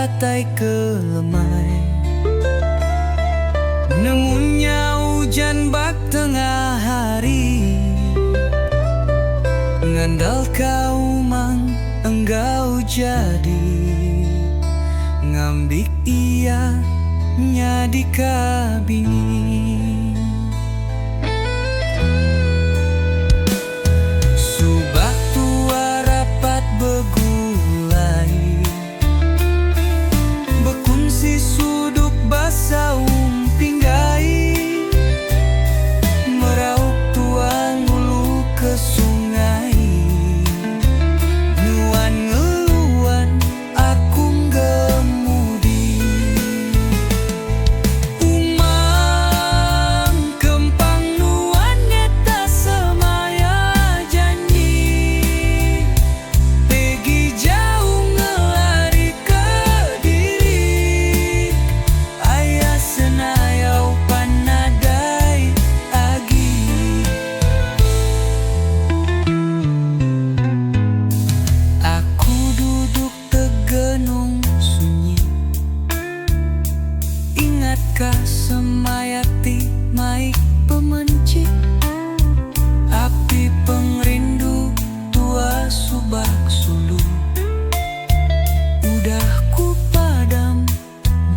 batai kelemai. Nemunya hujan bak tengah hari, ngandal kau mang enggau jadi ngambik ia nyadi kabingi. Subak tua rapat begulai, bekunci suduk basa pinggai, meraup tuang hulu ke sungai. Nuan ngeluan aku gemudi, umang kempang nuan nyeta semaya janji, pergi jauh ngelari ke diri. Ayah senayau panadai agi, aku duduk tegenung sunyi, ingatkah semayati maik pemenci, api pengrindu tua subak sulu. Udah ku padam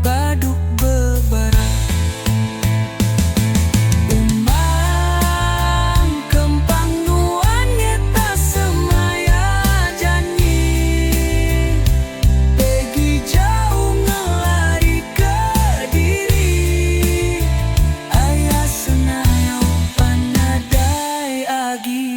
baduk bebara, umang kempang nuan nyeta semaya janji, pergi jauh ngelari ke diri. Ayah senayau panadai agi.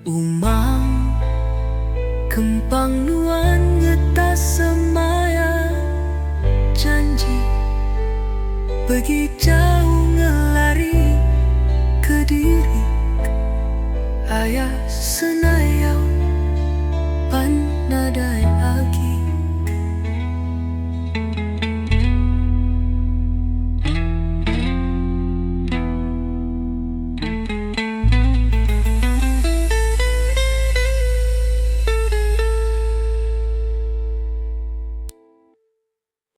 Umang kempang nuan nyeta semaya janji, pergi jauh ngelari ke diri. Ayah senayau